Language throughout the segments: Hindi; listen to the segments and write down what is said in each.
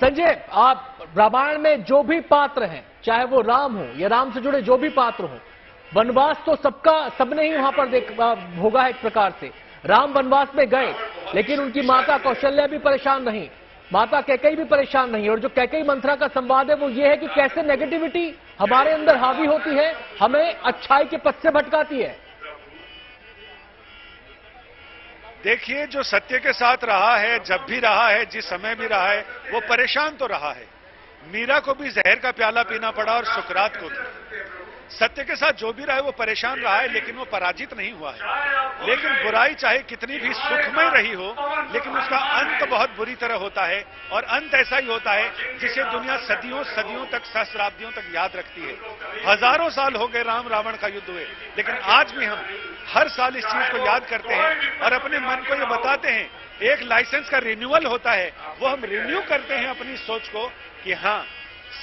संजय, आप रामायण में जो भी पात्र हैं, चाहे वो राम हो या राम से जुड़े जो भी पात्र हो, वनवास तो सबने ही वहां पर भोगा है। एक प्रकार से राम वनवास में गए, लेकिन उनकी माता कौशल्या भी परेशान नहीं, माता कैकेयी भी परेशान नहीं। और जो कैकेयी मंथरा का संवाद है वो ये है कि कैसे नेगेटिविटी हमारे अंदर हावी होती है, हमें अच्छाई के पथ से भटकाती है। देखिए, जो सत्य के साथ रहा है, जब भी रहा है, जिस समय भी रहा है, वो परेशान तो रहा है। मीरा को भी जहर का प्याला पीना पड़ा और सुकरात को भी। सत्य के साथ जो भी रहा है वो परेशान रहा है, लेकिन वो पराजित नहीं हुआ है। लेकिन बुराई चाहे कितनी भी सुखमय रही हो, लेकिन उसका अंत बहुत बुरी तरह होता है। और अंत ऐसा ही होता है जिसे दुनिया सदियों सदियों तक, सहस्राब्दियों तक याद रखती है। हजारों साल हो गए राम रावण का युद्ध हुए, लेकिन आज भी हम हर साल इस चीज को याद करते हैं और अपने मन को ये बताते हैं। एक लाइसेंस का रिन्यूअल होता है, वो हम रिन्यू करते हैं अपनी सोच को कि हाँ,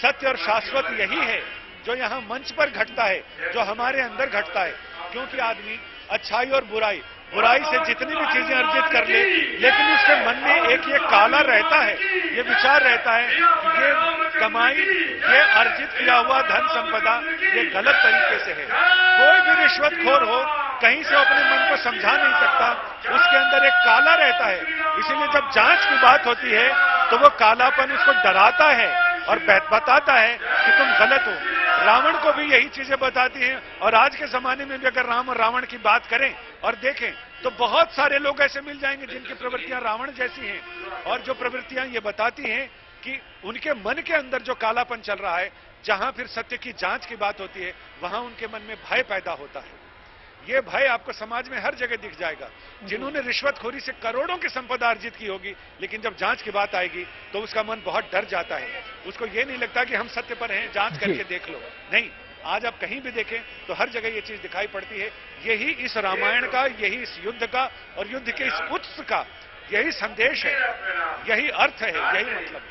सत्य और शाश्वत यही है जो यहाँ मंच पर घटता है, जो हमारे अंदर घटता है। क्योंकि आदमी अच्छाई और बुराई से जितनी भी चीजें अर्जित कर ले, लेकिन उसके मन में एक ये काला रहता है, ये विचार रहता है कि ये कमाई, ये अर्जित किया हुआ धन संपदा ये गलत तरीके से है। कोई भी रिश्वतखोर हो, कहीं से अपने मन को समझा नहीं सकता, उसके अंदर एक काला रहता है। इसीलिए जब जांच की बात होती है तो वो कालापन उसको डराता है और बताता है कि तुम गलत हो। रावण को भी यही चीजें बताती हैं। और आज के जमाने में भी अगर राम और रावण की बात करें और देखें तो बहुत सारे लोग ऐसे मिल जाएंगे जिनकी प्रवृत्तियां रावण जैसी हैं, और जो प्रवृत्तियां ये बताती हैं कि उनके मन के अंदर जो कालापन चल रहा है, जहां फिर सत्य की जांच की बात होती है, वहां उनके मन में भय पैदा होता है। ये भय आपको समाज में हर जगह दिख जाएगा। जिन्होंने रिश्वतखोरी से करोड़ों की संपदा अर्जित की होगी, लेकिन जब जांच की बात आएगी तो उसका मन बहुत डर जाता है। उसको ये नहीं लगता कि हम सत्य पर हैं, जांच करके देख लो। नहीं, आज आप कहीं भी देखें तो हर जगह ये चीज दिखाई पड़ती है। यही इस रामायण का, यही इस युद्ध का और युद्ध के इस उत्सव का यही संदेश है, यही अर्थ है, यही मतलब।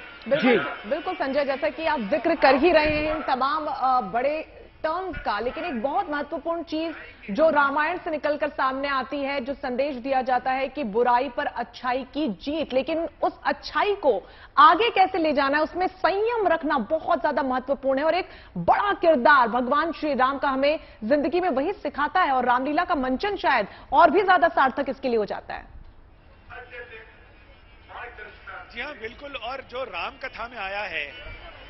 बिल्कुल संजय, जैसा कि आप जिक्र कर ही रहे हैं इन तमाम बड़े टर्म्स का, लेकिन एक बहुत महत्वपूर्ण चीज जो रामायण से निकलकर सामने आती है, जो संदेश दिया जाता है कि बुराई पर अच्छाई की जीत, लेकिन उस अच्छाई को आगे कैसे ले जाना है, उसमें संयम रखना बहुत ज्यादा महत्वपूर्ण है। और एक बड़ा किरदार भगवान श्री राम का हमें जिंदगी में वही सिखाता है, और रामलीला का मंचन शायद और भी ज्यादा सार्थक इसके लिए हो जाता है। जी हाँ, बिल्कुल। और जो राम कथा में आया है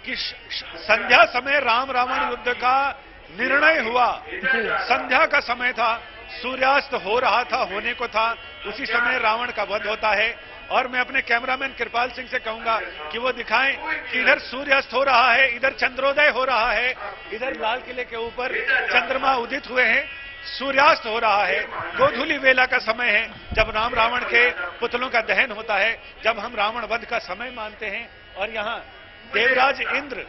कि संध्या समय राम रावण युद्ध का निर्णय हुआ। संध्या का समय था, सूर्यास्त हो रहा था, होने को था, उसी समय रावण का वध होता है। और मैं अपने कैमरामैन कृपाल सिंह से कहूंगा कि वो दिखाएं कि इधर सूर्यास्त हो रहा है, इधर चंद्रोदय हो रहा है, इधर लाल किले के ऊपर चंद्रमा उदित हुए हैं, सूर्यास्त हो रहा है। गोधूली वेला का समय है, जब राम रावण के पुतलों का दहन होता है, जब हम रावण वध का समय मानते हैं। और यहाँ देवराज इंद्र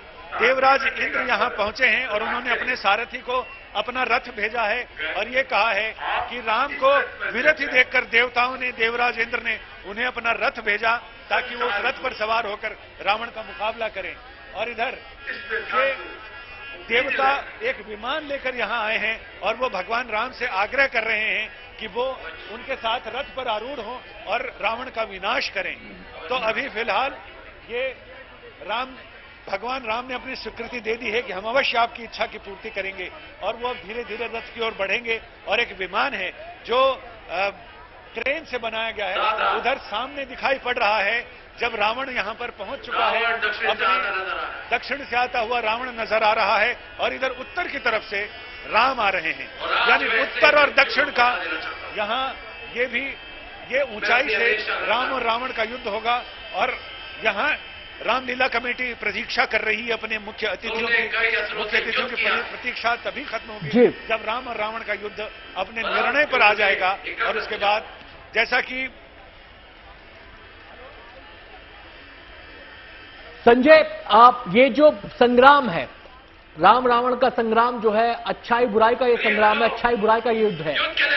यहाँ पहुंचे हैं और उन्होंने अपने सारथी को अपना रथ भेजा है और ये कहा है कि राम को विरथी देखकर देवताओं ने, देवराज इंद्र ने उन्हें अपना रथ भेजा ताकि वो उस रथ पर सवार होकर रावण का मुकाबला करें। और इधर ये देवता एक विमान लेकर यहाँ आए हैं और वो भगवान राम से आग्रह कर रहे हैं कि वो उनके साथ रथ पर आरूढ़ हों और रावण का विनाश करें। तो अभी फिलहाल ये भगवान राम ने अपनी स्वीकृति दे दी है कि हम अवश्य आपकी इच्छा की पूर्ति करेंगे। और वो अब धीरे धीरे रथ की ओर बढ़ेंगे। और एक विमान है जो ट्रेन से बनाया गया है, उधर सामने दिखाई पड़ रहा है। जब रावण यहाँ पर पहुंच चुका है, अपने दक्षिण से आता हुआ रावण नजर आ रहा है और इधर उत्तर की तरफ से राम आ रहे हैं। यानी उत्तर और दक्षिण का यहाँ ये ऊंचाई से राम और रावण का युद्ध होगा। और यहाँ रामलीला कमेटी प्रतीक्षा कर रही है अपने मुख्य अतिथियों की प्रतीक्षा तभी खत्म होगी जब राम और रावण का युद्ध अपने निर्णय पर आ जाएगा। और उसके बाद जैसा कि संजय, आप ये जो संग्राम है, राम रावण का संग्राम जो है, अच्छाई बुराई का ये संग्राम है, अच्छाई बुराई का युद्ध है,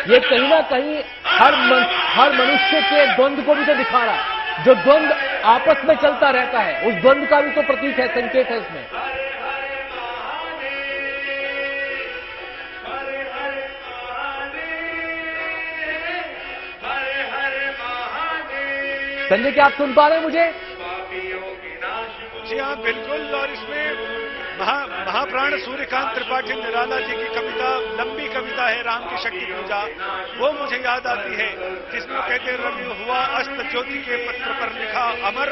ये कहीं ना कहीं हर मनुष्य के द्वंद्व को भी तो दिखा रहा है। जो द्वंद्व आपस में चलता रहता है, उस द्वंद्व का भी तो प्रतीक है, संकेत है इसमें। संजय, क्या आप सुन पा रहे हैं मुझे? जी हाँ, बिल्कुल। और इसमें महाप्राण सूर्यकांत त्रिपाठी निराला जी की कविता, लंबी कविता है राम की शक्ति पूजा, वो मुझे याद आती है, जिसमें कहते रवि हुआ अस्त ज्योति के पत्र पर लिखा अमर,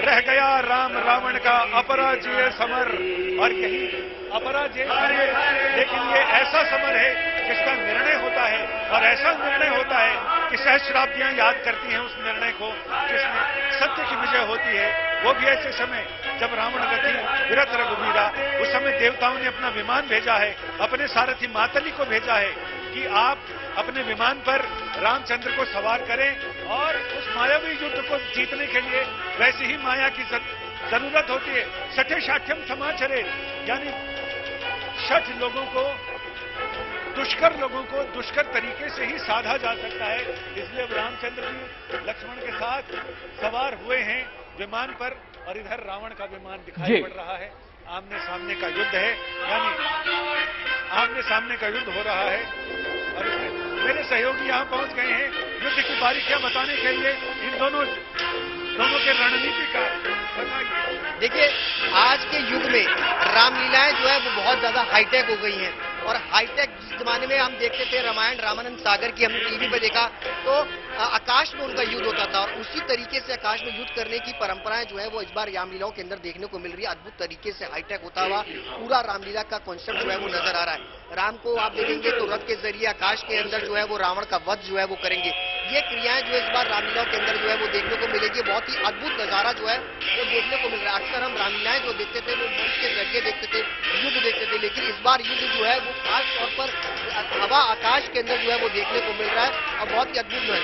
रह गया राम रावण का अपराजय समर। और यही अपराजय समर, लेकिन ये ऐसा समर है जिसका निर्णय होता है, और ऐसा निर्णय होता है कि सहस्राब्दियां याद करती हैं उस निर्णय को, जिसमें सत्य की विजय होती है। वो भी ऐसे समय जब रावण गति विरत रघुवीरा, उस समय देवताओं ने अपना विमान भेजा है, अपने सारथी मातली को भेजा है कि आप अपने विमान पर रामचंद्र को सवार करें, और उस मायावी युद्ध को जीतने के लिए वैसी ही माया की जरूरत होती है। सठे साठ्यम समाचरे, यानी 60 लोगों को, दुष्कर तरीके से ही साधा जा सकता है। इसलिए अब रामचंद्र जी लक्ष्मण के साथ सवार हुए हैं विमान पर, और इधर रावण का विमान दिखाई पड़ रहा है। आमने सामने का युद्ध है, यानी आमने सामने का युद्ध हो रहा है। और इसमें मेरे सहयोगी यहां पहुंच गए हैं युद्ध की बारीकियां बताने के लिए। इन दोनों के रणनीतिकार बताइए। देखिए, आज के युग में रामलीलाएं जो है वो बहुत ज्यादा हाईटेक हो गई हैं, और हाईटेक जिस जमाने में हम देखते थे रामायण रामानंद सागर की, हमने टीवी पे देखा तो आकाश में उनका युद्ध होता था, और उसी तरीके से आकाश में युद्ध करने की परंपराएं जो है वो इस बार रामलीलाओं के अंदर देखने को मिल रही है। अद्भुत तरीके से हाईटेक होता हुआ पूरा रामलीला का कॉन्सेप्ट जो है वो नजर आ रहा है। राम को आप देखेंगे तो रथ के जरिए आकाश के अंदर जो है वो रावण का वध जो है वो करेंगे। ये क्रियाएं जो इस बार रामलीलाओं के अंदर जो है वो देखने को मिलेगी। बहुत ही अद्भुत नजारा जो है वो देखने को मिल रहा है। अक्सर हम रामलीलाएं जो देखते थे वो मंच के जरिए देखते थे, युद्ध देखते थे, लेकिन इस बार युद्ध जो है वो खास तौर पर हवा आकाश के अंदर जो है वो देखने को मिल रहा है, और बहुत ही अद्भुत है।